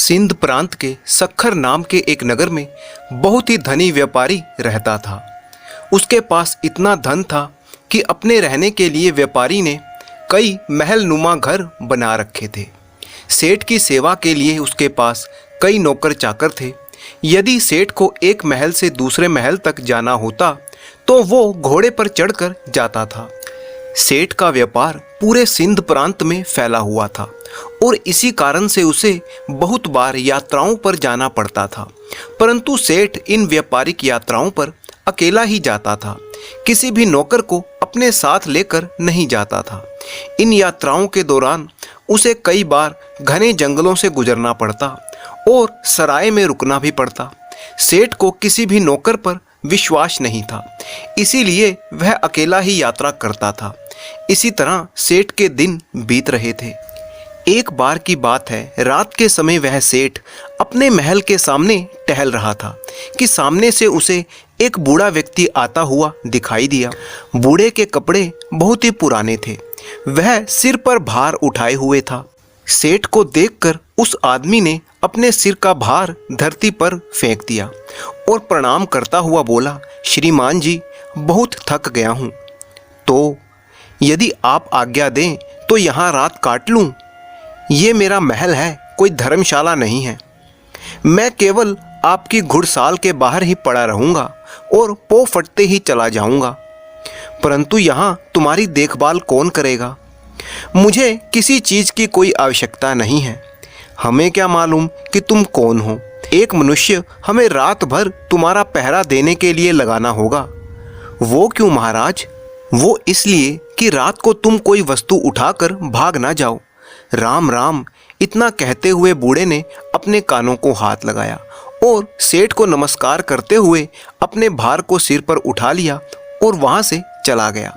सिंध प्रांत के सखर नाम के एक नगर में बहुत ही धनी व्यापारी रहता था। उसके पास इतना धन था कि अपने रहने के लिए व्यापारी ने कई महल नुमा घर बना रखे थे। सेठ की सेवा के लिए उसके पास कई नौकर चाकर थे। यदि सेठ को एक महल से दूसरे महल तक जाना होता तो वो घोड़े पर चढ़कर जाता था। सेठ का व्यापार पूरे सिंध प्रांत में फैला हुआ था और इसी कारण से उसे बहुत बार यात्राओं पर जाना पड़ता था। परंतु सेठ इन व्यापारिक यात्राओं पर अकेला ही जाता था, किसी भी नौकर को अपने साथ लेकर नहीं जाता था। इन यात्राओं के दौरान उसे कई बार घने जंगलों से गुजरना पड़ता और सराय में रुकना भी पड़ता। सेठ को किसी भी नौकर पर विश्वास नहीं था, इसीलिए वह अकेला ही यात्रा करता था। इसी तरह सेठ के दिन बीत रहे थे। एक बार की बात है, रात के समय वह सेठ अपने महल के सामने टहल रहा था कि सामने से उसे एक बूढ़ा व्यक्ति आता हुआ दिखाई दिया। बूढ़े के कपड़े बहुत ही पुराने थे, वह सिर पर भार उठाए हुए था। सेठ को देखकर उस आदमी ने अपने सिर का भार धरती पर फेंक दिया और प्रणाम करता हुआ बोला, श्रीमान जी, बहुत थक गया हूँ, तो यदि आप आज्ञा दें तो यहाँ रात काट लूँ। ये मेरा महल है, कोई धर्मशाला नहीं है। मैं केवल आपकी घुड़साल के बाहर ही पड़ा रहूँगा और पौ फटते ही चला जाऊँगा। परंतु यहाँ तुम्हारी देखभाल कौन करेगा? मुझे किसी चीज़ की कोई आवश्यकता नहीं है। हमें क्या मालूम कि तुम कौन हो? एक मनुष्य हमें रात भर तुम्हारा पहरा देने के लिए लगाना होगा। वो क्यों महाराज? वो इसलिए कि रात को तुम कोई वस्तु उठाकर भाग ना जाओ। राम राम। इतना कहते हुए बूढ़े ने अपने कानों को हाथ लगाया और सेठ को नमस्कार करते हुए अपने भार को सिर पर उठा लिया और वहां से चला गया।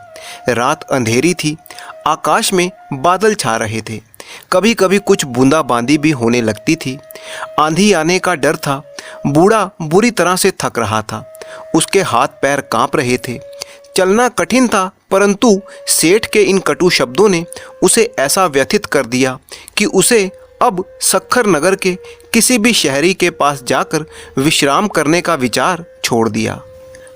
रात अंधेरी थी, आकाश में बादल छा रहे थे, कभी कभी कुछ बूंदाबांदी भी होने लगती थी। आंधी आने का डर था। बूढ़ा बुरी तरह से थक रहा था, उसके हाथ पैर कांप रहे थे, चलना कठिन था। परंतु सेठ के इन कटु शब्दों ने उसे ऐसा व्यथित कर दिया कि उसे अब सखर नगर के किसी भी शहरी के पास जाकर विश्राम करने का विचार छोड़ दिया।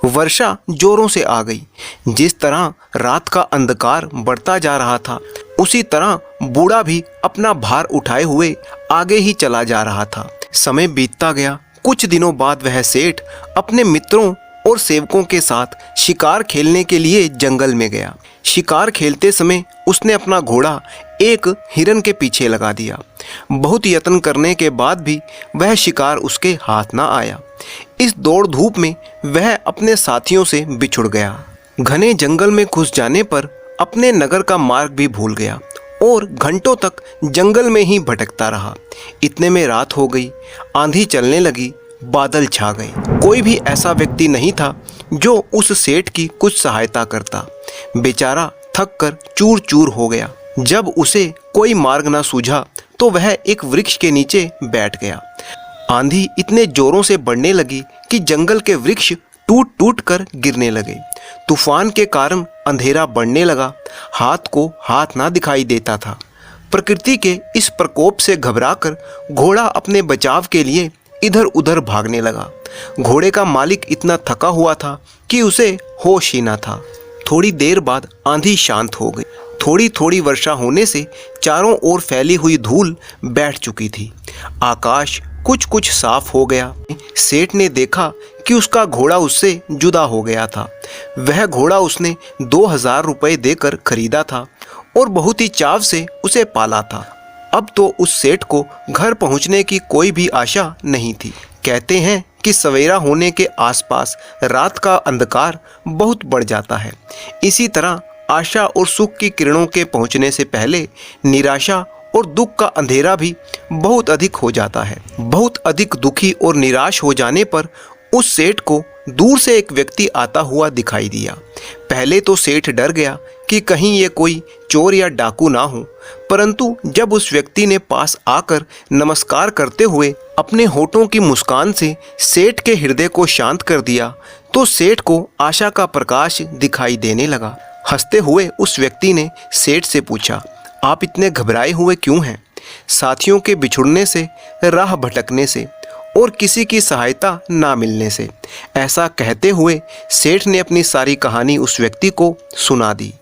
वर्षा जोरों से आ गई। जिस तरह रात का अंधकार बढ़ता जा रहा था, उसी तरह बूढ़ा भी अपना भार उठाए हुए आगे ही चला जा रहा था। समय बीतता गया। कुछ दिनों बाद वह सेठ अपने मित्रों और सेवकों के साथ शिकार खेलने के लिए जंगल में गया। शिकार खेलते समय उसने अपना घोड़ा एक हिरन के पीछे लगा दिया। बहुत यत्न करने के बाद भी वह शिकार उसके हाथ ना आया। इस दौड़ धूप में वह अपने साथियों से बिछुड़ गया। घने जंगल में घुस जाने पर अपने नगर का मार्ग भी भूल गया और घंटों तक जंगल में ही भटकता रहा। इतने में रात हो गई, आंधी चलने लगी, बादल छा गए। कोई भी ऐसा व्यक्ति नहीं था जो उस सेठ की कुछ सहायता करता। बेचारा थक कर चूर चूर हो गया। जब उसे कोई मार्ग ना सूझा तो वह एक वृक्ष के नीचे बैठ गया। आंधी इतने जोरों से बढ़ने लगी कि जंगल के वृक्ष टूट टूट कर गिरने लगे। तूफान के कारण अंधेरा बढ़ने लगा, हाथ को हाथ ना दिखाई देता था। प्रकृति के इस प्रकोप से घबराकर घोड़ा अपने बचाव के लिए इधर उधर भागने लगा। घोड़े का मालिक इतना थका हुआ था कि उसे होश ही ना था। थोड़ी देर बाद आंधी शांत हो गई। थोड़ी थोड़ी वर्षा होने से चारों ओर फैली हुई धूल बैठ चुकी थी। आकाश कुछ कुछ साफ हो गया। सेठ ने देखा कि उसका घोड़ा उससे जुदा हो गया था। वह घोड़ा उसने 2000 रुपये देकर खरीदा था और बहुत ही चाव से उसे पाला था। अब तो उस सेठ को घर पहुंचने की कोई भी आशा नहीं थी। कहते हैं कि सवेरा होने के आसपास रात का अंधकार बहुत बढ़ जाता है। इसी तरह आशा और सुख की किरणों के पहुंचने से पहले निराशा और दुख का अंधेरा भी बहुत अधिक हो जाता है। बहुत अधिक दुखी और निराश हो जाने पर उस सेठ को दूर से एक व्यक्ति आता हुआ दिखाई दिया। पहले तो सेठ डर गया कि कहीं ये कोई चोर या डाकू ना हो, परंतु जब उस व्यक्ति ने पास आकर नमस्कार करते हुए अपने होठों की मुस्कान से सेठ के हृदय को शांत कर दिया तो सेठ को आशा का प्रकाश दिखाई देने लगा। हंसते हुए उस व्यक्ति ने सेठ से पूछा, आप इतने घबराए हुए क्यों हैं? साथियों के बिछुड़ने से, राह भटकने से और किसी की सहायता ना मिलने से। ऐसा कहते हुए सेठ ने अपनी सारी कहानी उस व्यक्ति को सुना दी।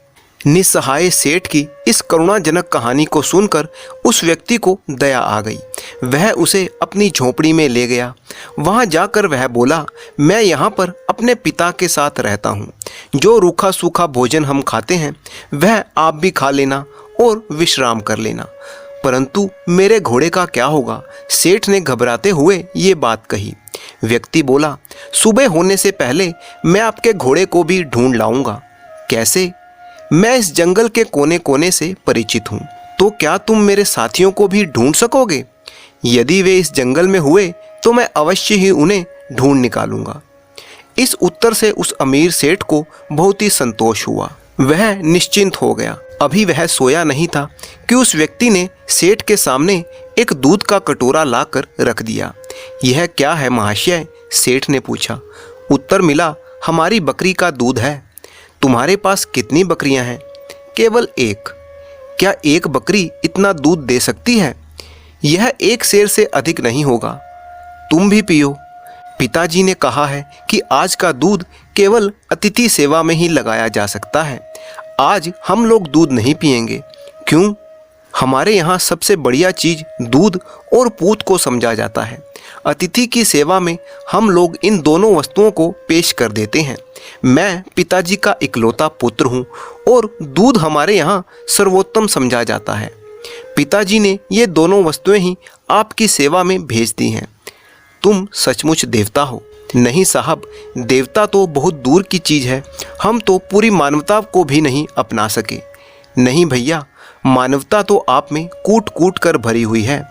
निस्सहाय सेठ की इस करुणाजनक कहानी को सुनकर उस व्यक्ति को दया आ गई। वह उसे अपनी झोपड़ी में ले गया। वहां जाकर वह बोला, मैं यहाँ पर अपने पिता के साथ रहता हूँ। जो रूखा सूखा भोजन हम खाते हैं वह आप भी खा लेना और विश्राम कर लेना, परंतु मेरे घोड़े का क्या होगा? सेठ ने घबराते हुए ये बात कही। व्यक्ति बोला, सुबह होने से पहले मैं आपके घोड़े को भी ढूंढ लाऊंगा। कैसे? मैं इस जंगल के कोने कोने से परिचित हूँ। तो क्या तुम मेरे साथियों को भी ढूंढ सकोगे? यदि वे इस जंगल में हुए तो मैं अवश्य ही उन्हें ढूंढ निकालूंगा। इस उत्तर से उस अमीर सेठ को बहुत ही संतोष हुआ। वह निश्चिंत हो गया। अभी वह सोया नहीं था कि उस व्यक्ति ने सेठ के सामने एक दूध का कटोरा लाकर रख दिया। यह क्या है महाशय? सेठ ने पूछा। उत्तर मिला, हमारी बकरी का दूध है। तुम्हारे पास कितनी बकरियां हैं? केवल एक। क्या एक बकरी इतना दूध दे सकती है? यह एक सेर से अधिक नहीं होगा। तुम भी पियो। पिताजी ने कहा है कि आज का दूध केवल अतिथि सेवा में ही लगाया जा सकता है। आज हम लोग दूध नहीं पिएंगे। क्यों? हमारे यहाँ सबसे बढ़िया चीज दूध और पूत को समझा जाता है। अतिथि की सेवा में हम लोग इन दोनों वस्तुओं को पेश कर देते हैं। मैं पिताजी का इकलौता पुत्र हूँ और दूध हमारे यहाँ सर्वोत्तम समझा जाता है। पिताजी ने ये दोनों वस्तुएं ही आपकी सेवा में भेज दी हैं। तुम सचमुच देवता हो। नहीं साहब, देवता तो बहुत दूर की चीज़ है। हम तो पूरी मानवता को भी नहीं अपना सके। नहीं भैया, मानवता तो आप में कूट कूट कर भरी हुई है।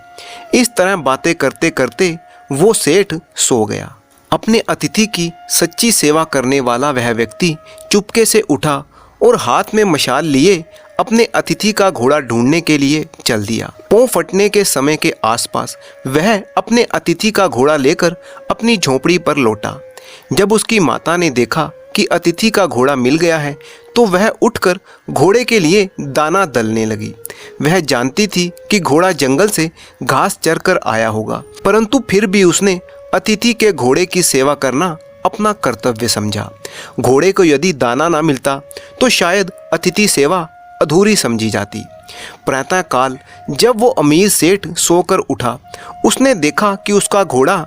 इस तरह बातें करते करते वो सेठ सो गया। अपने अतिथि की सच्ची सेवा करने वाला वह व्यक्ति चुपके से उठा और हाथ में मशाल लिए अपने अतिथि का घोड़ा ढूंढने के लिए चल दिया। पौ फटने के समय के आसपास वह अपने अतिथि का घोड़ा लेकर अपनी झोपड़ी पर लौटा। जब उसकी माता ने देखा कि अतिथि का घोड़ा मिल गया है तो वह उठकर घोड़े के लिए दाना दलने लगी। वह जानती थी कि घोड़ा जंगल से घास चरकर आया होगा, परंतु फिर भी उसने अतिथि के घोड़े की सेवा करना अपना कर्तव्य समझा। घोड़े को यदि दाना ना मिलता तो शायद अतिथि सेवा अधूरी समझी जाती। प्रातः काल जब वो अमीर सेठ सोकर उठा, उसने देखा कि उसका घोड़ा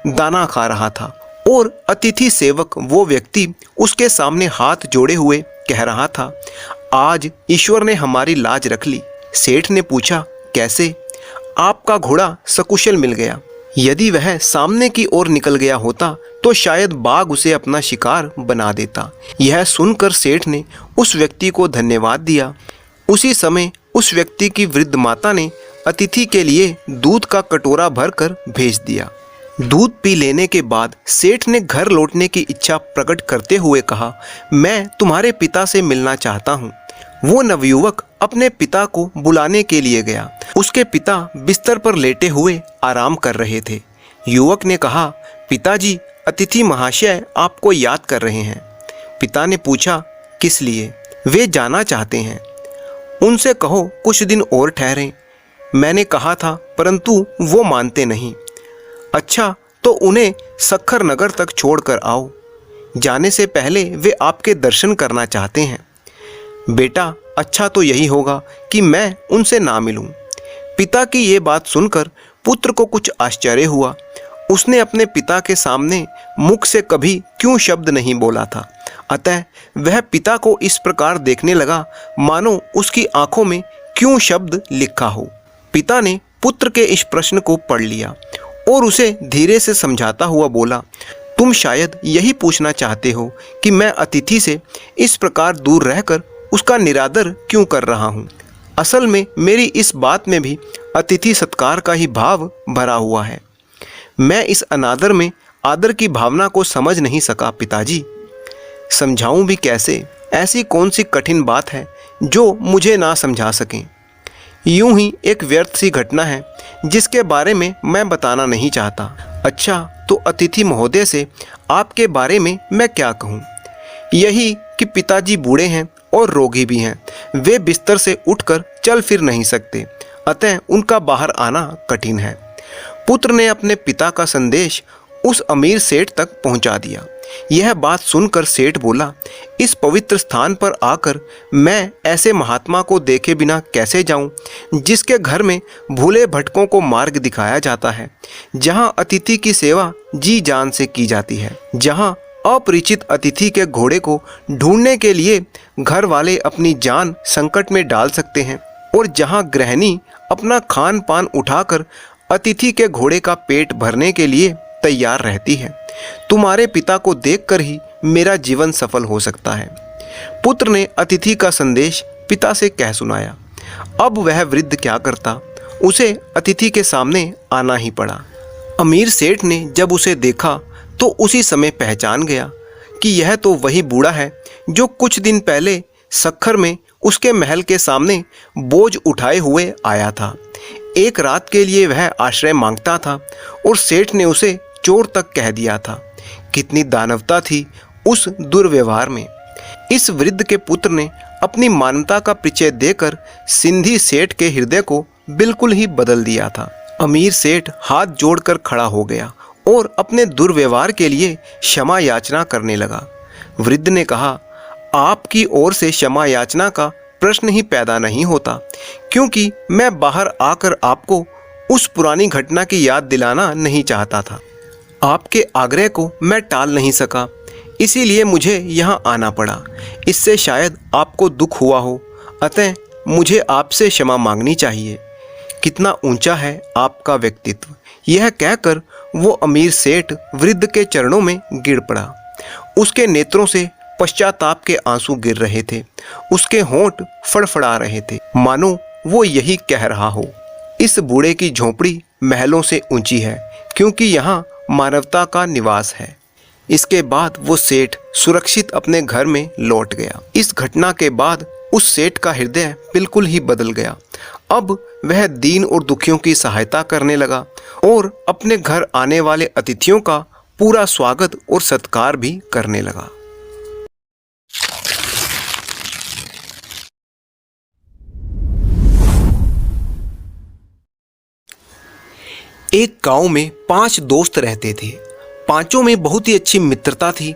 दाना खा रहा था और अतिथि सेवक वो व्यक्ति उसके सामने हाथ जोड़े हुए कह रहा था, आज ईश्वर ने हमारी लाज रख ली। सेठ ने पूछा, कैसे? आपका घोड़ा सकुशल मिल गया। यदि वह सामने की ओर निकल गया होता तो शायद बाघ उसे अपना शिकार बना देता। यह सुनकर सेठ ने उस व्यक्ति को धन्यवाद दिया। उसी समय उस व्यक्ति की वृद्ध माता ने अतिथि के लिए दूध का कटोरा भरकर भेज दिया। दूध पी लेने के बाद सेठ ने घर लौटने की इच्छा प्रकट करते हुए कहा, मैं तुम्हारे पिता से मिलना चाहता हूँ। वो नवयुवक अपने पिता को बुलाने के लिए गया। उसके पिता बिस्तर पर लेटे हुए आराम कर रहे थे। युवक ने कहा, पिताजी, अतिथि महाशय आपको याद कर रहे हैं। पिता ने पूछा, किस लिए? वे जाना चाहते हैं। उनसे कहो कुछ दिन और ठहरें। मैंने कहा था परंतु वो मानते नहीं। अच्छा, तो उन्हें सखर नगर तक छोड़कर आओ। जाने से पहले वे आपके दर्शन करना चाहते हैं। बेटा, अच्छा तो यही होगा कि मैं उनसे ना मिलूं। पिता की ये बात सुनकर पुत्र को कुछ आश्चर्य हुआ। उसने अपने पिता के सामने मुख से कभी क्यों शब्द नहीं बोला था, अतः वह पिता को इस प्रकार देखने लगा मानो उसकी आंखों में क्यों शब्द लिखा हो। पिता ने पुत्र के इस प्रश्न को पढ़ लिया और उसे धीरे से समझाता हुआ बोला, तुम शायद यही पूछना चाहते हो कि मैं अतिथि से इस प्रकार दूर रहकर उसका निरादर क्यों कर रहा हूँ। असल में मेरी इस बात में भी अतिथि सत्कार का ही भाव भरा हुआ है। मैं इस अनादर में आदर की भावना को समझ नहीं सका पिताजी। समझाऊं भी कैसे? ऐसी कौन सी कठिन बात है जो मुझे ना समझा सकें। यूं ही एक व्यर्थ सी घटना है जिसके बारे में मैं बताना नहीं चाहता। अच्छा, तो अतिथि महोदय से आपके बारे में मैं क्या कहूँ? यही कि पिताजी बूढ़े हैं और रोगी भी हैं। वे बिस्तर से उठकर चल फिर नहीं सकते, अतः उनका बाहर आना कठिन है। पुत्र ने अपने पिता का संदेश उस अमीर सेठ तक पहुंचा दिया। यह बात सुनकर सेठ बोला, इस पवित्र स्थान पर आकर मैं ऐसे महात्मा को देखे बिना कैसे जाऊं, जिसके घर में भूले भटकों को मार्ग दिखाया जाता है, जहां अतिथि की सेवा जी जान से की जाती है, जहां अपरिचित अतिथि के घोड़े को ढूंढने के लिए घर वाले अपनी जान संकट में डाल सकते हैं, और जहां गृहिणी अपना खान पान उठाकर अतिथि के घोड़े का पेट भरने के लिए तैयार रहती है। तुम्हारे पिता को देखकर ही मेरा जीवन सफल हो सकता है। पुत्र ने अतिथि का संदेश पिता से कह सुनाया। अब वह वृद्ध क्या करता, उसे अतिथि के सामने आना ही पड़ा। अमीर सेठ ने जब उसे देखा तो उसी समय पहचान गया कि यह तो वही बूढ़ा है जो कुछ दिन पहले सखर में उसके महल के सामने बोझ उठाए हुए आया था। एक रात के लिए वह आश्रय मांगता था और सेठ ने उसे चोर तक कह दिया था। कितनी दानवता थी उस दुर्व्यवहार में। इस वृद्ध के पुत्र ने अपनी मानवता का परिचय देकर सिंधी सेठ के हृदय को बिल्कुल ही बदल दिया था। अमीर सेठ हाथ जोड़कर खड़ा हो गया और अपने दुर्व्यवहार के लिए क्षमा याचना करने लगा। वृद्ध ने कहा, आपकी ओर से क्षमा याचना का प्रश्न ही पैदा नहीं होता, क्योंकि मैं बाहर आकर आपको उस पुरानी घटना की याद दिलाना नहीं चाहता था। आपके आग्रह को मैं टाल नहीं सका, इसीलिए मुझे यहाँ आना पड़ा। इससे शायद आपको दुख हुआ हो, अतः मुझे आपसे क्षमा मांगनी चाहिए। कितना ऊंचा है आपका व्यक्तित्व। यह कहकर वो अमीर सेठ वृद्ध के चरणों में गिर पड़ा। उसके नेत्रों से पश्चाताप के आंसू गिर रहे थे। उसके होंठ फड़फड़ा रहे थे, मानो वो यही कह रहा हो, इस बूढ़े की झोंपड़ी महलों से ऊंची है, क्योंकि यहाँ मानवता का निवास है। इसके बाद वो सेठ सुरक्षित अपने घर में लौट गया। इस घटना के बाद उस सेठ का हृदय बिल्कुल ही बदल गया। अब वह दीन और दुखियों की सहायता करने लगा और अपने घर आने वाले अतिथियों का पूरा स्वागत और सत्कार भी करने लगा। एक गांव में 5 दोस्त रहते थे। पांचों में बहुत ही अच्छी मित्रता थी।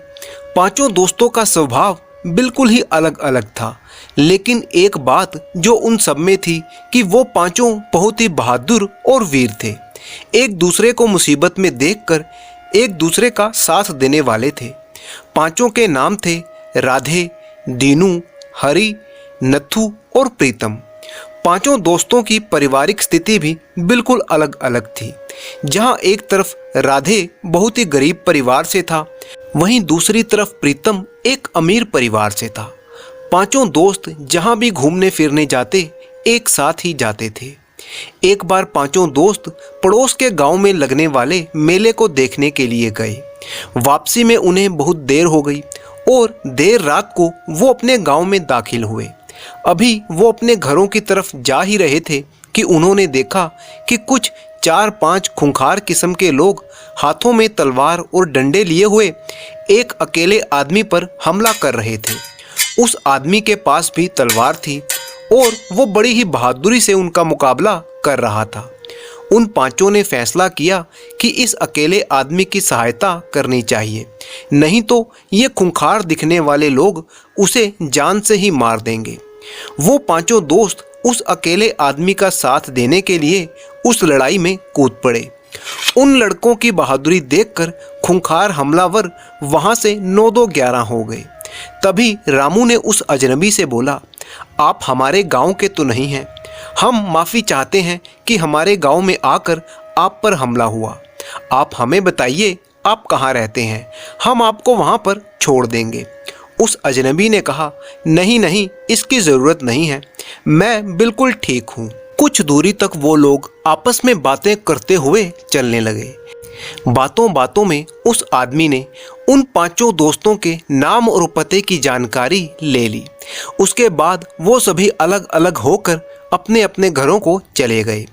पांचों दोस्तों का स्वभाव बिल्कुल ही अलग अलग था, लेकिन एक बात जो उन सब में थी कि वो पांचों बहुत ही बहादुर और वीर थे। एक दूसरे को मुसीबत में देखकर एक दूसरे का साथ देने वाले थे। पांचों के नाम थे राधे, दीनू, हरि, नथु और प्रीतम। पांचों दोस्तों की पारिवारिक स्थिति भी बिल्कुल अलग अलग थी। जहां एक तरफ राधे बहुत ही गरीब परिवार से था, वहीं दूसरी तरफ प्रीतम एक अमीर परिवार से था। पांचों दोस्त जहां भी घूमने फिरने जाते एक साथ ही जाते थे। एक बार पांचों दोस्त पड़ोस के गांव में लगने वाले मेले को देखने के लिए गए। वापसी में उन्हें बहुत देर हो गई और देर रात को वो अपने गांव में दाखिल हुए। अभी वो अपने घरों की तरफ जा ही रहे थे कि उन्होंने देखा कि कुछ 4-5 खूंखार किस्म के लोग हाथों में तलवार और डंडे लिए हुए एक अकेले आदमी पर हमला कर रहे थे। उस आदमी के पास भी तलवार थी और वो बड़ी ही बहादुरी से उनका मुकाबला कर रहा था। उन पांचों ने फैसला किया कि इस अकेले आदमी की सहायता करनी चाहिए, नहीं तो ये खूंखार दिखने वाले लोग उसे जान से ही मार देंगे। वो पांचों दोस्त उस अकेले आदमी का साथ देने के लिए उस लड़ाई में कूद पड़े। उन लड़कों की बहादुरी देखकर खूंखार हमलावर वहां से 9-2-11 हो गए। तभी रामू ने उस अजनबी से बोला, आप हमारे गांव के तो नहीं हैं, हम माफ़ी चाहते हैं कि हमारे गांव में आकर आप पर हमला हुआ। आप हमें बताइए आप कहाँ रहते हैं, हम आपको वहाँ पर छोड़ देंगे। उस अजनबी ने कहा, नहीं नहीं, इसकी ज़रूरत नहीं है, मैं बिल्कुल ठीक हूँ। कुछ दूरी तक वो लोग आपस में बातें करते हुए चलने लगे। बातों बातों में उस आदमी ने उन पांचों दोस्तों के नाम और पते की जानकारी ले ली। उसके बाद वो सभी अलग अलग होकर अपने अपने घरों को चले गए।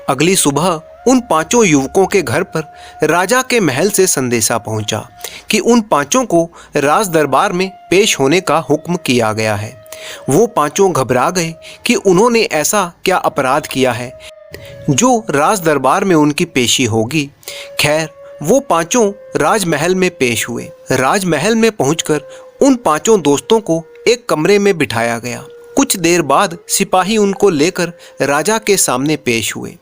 अगली सुबह उन पांचों युवकों के घर पर राजा के महल से संदेशा पहुंचा कि उन पांचों को राज दरबार में पेश होने का हुक्म किया गया है। वो पांचों घबरा गए कि उन्होंने ऐसा क्या अपराध किया है जो राज दरबार में उनकी पेशी होगी। खैर, वो पांचों राजमहल में पेश हुए। राजमहल में पहुंचकर उन पांचों दोस्तों को एक कमरे में बिठाया गया। कुछ देर बाद सिपाही उनको लेकर राजा के सामने पेश हुए।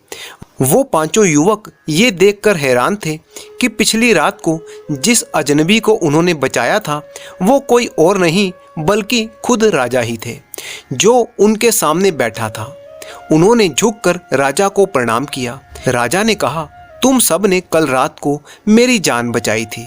वो पांचों युवक ये देखकर हैरान थे कि पिछली रात को जिस अजनबी को उन्होंने बचाया था वो कोई और नहीं बल्कि खुद राजा ही थे जो उनके सामने बैठा था। उन्होंने झुककर राजा को प्रणाम किया। राजा ने कहा, तुम सब ने कल रात को मेरी जान बचाई थी।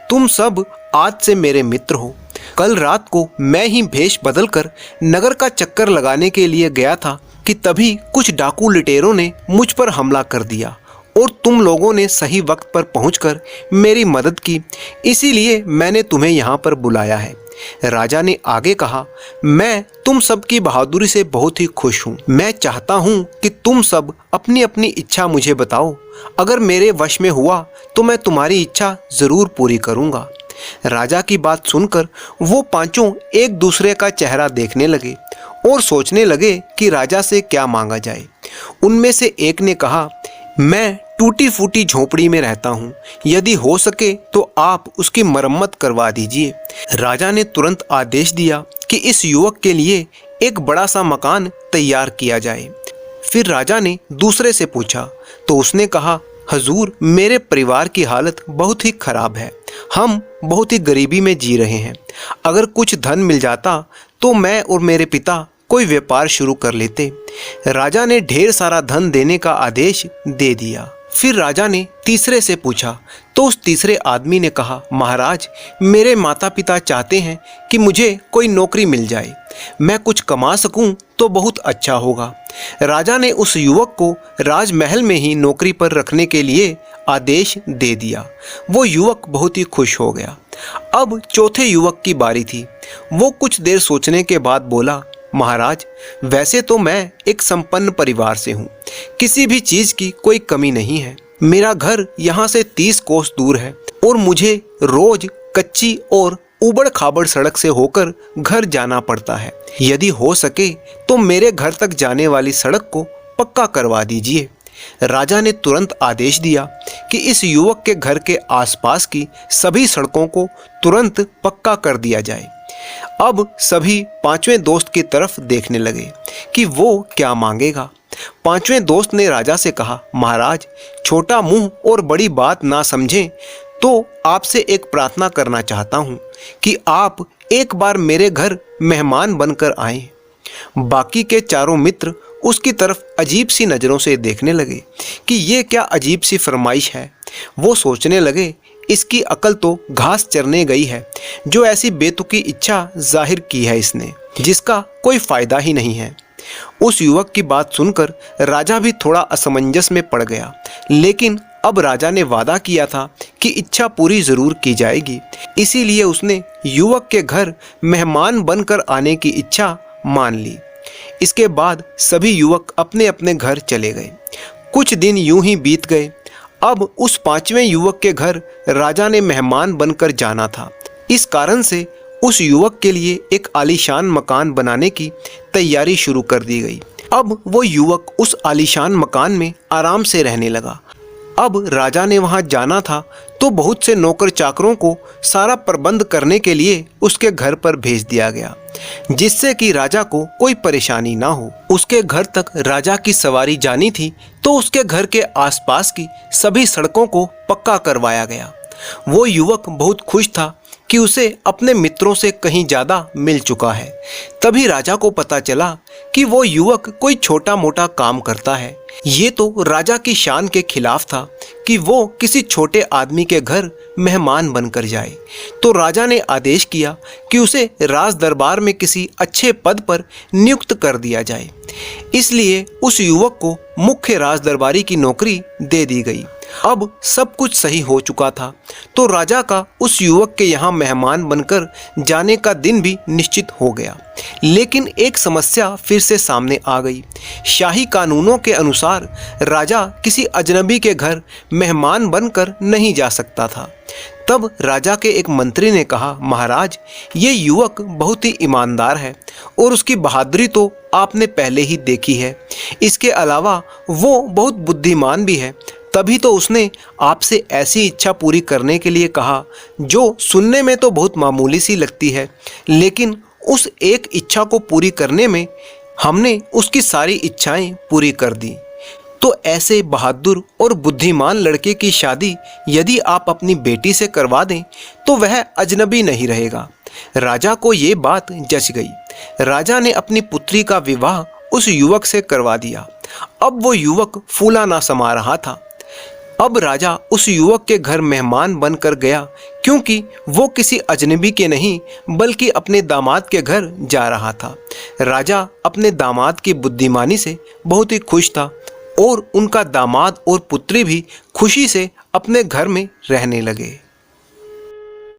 तुम सब आज से मेरे मित्र हो। कल रात को मैं ही भेष बदलकर नगर का चक्कर लगाने के लिए गया था कि तभी कुछ डाकू लुटेरों ने मुझ पर हमला कर दिया और तुम लोगों ने सही वक्त पर पहुंचकर मेरी मदद की, इसीलिए मैंने तुम्हें यहाँ पर बुलाया है। राजा ने आगे कहा, मैं तुम सब की बहादुरी से बहुत ही खुश हूँ। मैं चाहता हूँ कि तुम सब अपनी अपनी इच्छा मुझे बताओ। अगर मेरे वश में हुआ तो मैं तुम्हारी इच्छा ज़रूर पूरी करूँगा। राजा की बात सुनकर वो पांचों एक दूसरे का चेहरा देखने लगे और सोचने लगे कि राजा से क्या मांगा जाए। उनमें से एक ने कहा, मैं टूटी फूटी झोपड़ी में रहता हूँ, यदि हो सके तो आप उसकी मरम्मत करवा दीजिए। राजा ने तुरंत आदेश दिया कि इस युवक के लिए एक बड़ा सा मकान तैयार किया जाए। फिर राजा ने दूसरे से पूछा तो उसने कहा, हजूर, मेरे परिवार की हालत बहुत ही खराब है। हम बहुत ही गरीबी में जी रहे हैं। अगर कुछ धन मिल जाता तो मैं और मेरे पिता कोई व्यापार शुरू कर लेते। राजा ने ढेर सारा धन देने का आदेश दे दिया। फिर राजा ने तीसरे से पूछा तो उस तीसरे आदमी ने कहा, महाराज, मेरे माता पिता चाहते हैं कि मुझे कोई नौकरी मिल जाए। मैं कुछ कमा सकूं तो बहुत अच्छा होगा। राजा ने उस युवक को राजमहल में ही नौकरी पर रखने के लिए आदेश दे दिया। वो युवक बहुत ही खुश हो गया। अब चौथे युवक की बारी थी। वो कुछ देर सोचने के बाद बोला, महाराज, वैसे तो मैं एक संपन्न परिवार से हूँ, किसी भी चीज़ की कोई कमी नहीं है। मेरा घर यहाँ से 30 कोस दूर है और मुझे रोज कच्ची और उबड़ खाबड़ सड़क से होकर घर जाना पड़ता है। यदि हो सके तो मेरे घर तक जाने वाली सड़क को पक्का करवा दीजिए। राजा ने तुरंत आदेश दिया कि इस युवक के घर के आसपास की सभी सड़कों को तुरंत पक्का कर दिया जाए। अब सभी पांचवें दोस्त की तरफ देखने लगे कि वो क्या मांगेगा। पांचवें दोस्त ने राजा से कहा, महाराज, छोटा मुंह और बड़ी बात ना समझें तो आपसे एक प्रार्थना करना चाहता हूँ कि आप एक बार मेरे घर मेहमान बनकर आएं। बाकी के चारों मित्र उसकी तरफ अजीब सी नज़रों से देखने लगे कि ये क्या अजीब सी फरमाइश है। वो सोचने लगे, इसकी अकल तो घास चरने गई है, जो ऐसी बेतुकी इच्छा जाहिर की है इसने, जिसका कोई फ़ायदा ही नहीं है। उस युवक की बात सुनकर राजा भी थोड़ा असमंजस में पड़ गया, लेकिन अब राजा ने वादा किया था कि इच्छा पूरी ज़रूर की जाएगी, इसीलिए उसने युवक के घर मेहमान बनकर आने की इच्छा मान ली। इसके बाद सभी युवक अपने अपने घर चले गए। कुछ दिन यूं ही बीत गए। अब उस पांचवें युवक के घर राजा ने मेहमान बनकर जाना था। इस कारण से उस युवक के लिए एक आलीशान मकान बनाने की तैयारी शुरू कर दी गई। अब वो युवक उस आलीशान मकान में आराम से रहने लगा। अब राजा ने वहां जाना था तो बहुत से नौकर चाकरों को सारा प्रबंध करने के लिए उसके घर पर भेज दिया गया, जिससे कि राजा को कोई परेशानी ना हो। उसके घर तक राजा की सवारी जानी थी तो उसके घर के आसपास की सभी सड़कों को पक्का करवाया गया। वो युवक बहुत खुश था कि उसे अपने मित्रों से कहीं ज़्यादा मिल चुका है। तभी राजा को पता चला कि वो युवक कोई छोटा मोटा काम करता है। ये तो राजा की शान के खिलाफ था कि वो किसी छोटे आदमी के घर मेहमान बनकर जाए। तो राजा ने आदेश किया कि उसे राज दरबार में किसी अच्छे पद पर नियुक्त कर दिया जाए। इसलिए उस युवक को मुख्य राज दरबारी की नौकरी दे दी गई। अब सब कुछ सही हो चुका था तो राजा का उस युवक के यहाँ मेहमान बनकर जाने का दिन भी निश्चित हो गया। लेकिन एक समस्या फिर से सामने आ गई। शाही कानूनों के अनुसार राजा किसी अजनबी के घर मेहमान बनकर नहीं जा सकता था, तब राजा के एक मंत्री ने कहा, महाराज, ये युवक बहुत ही ईमानदार है और उसकी बहादुरी तो आपने पहले ही देखी है। इसके अलावा वो बहुत बुद्धिमान भी है। तभी तो उसने आपसे ऐसी इच्छा पूरी करने के लिए कहा जो सुनने में तो बहुत मामूली सी लगती है, लेकिन उस एक इच्छा को पूरी करने में हमने उसकी सारी इच्छाएं पूरी कर दी। तो ऐसे बहादुर और बुद्धिमान लड़के की शादी यदि आप अपनी बेटी से करवा दें तो वह अजनबी नहीं रहेगा। राजा को ये बात जच गई। राजा ने अपनी पुत्री का विवाह उस युवक से करवा दिया। अब वो युवक फूला ना समा रहा था। अब राजा उस युवक के घर मेहमान बनकर गया, क्योंकि वो किसी अजनबी के नहीं बल्कि अपने दामाद के घर जा रहा था। राजा अपने दामाद की बुद्धिमानी से बहुत ही खुश था और उनका दामाद और पुत्री भी खुशी से अपने घर में रहने लगे।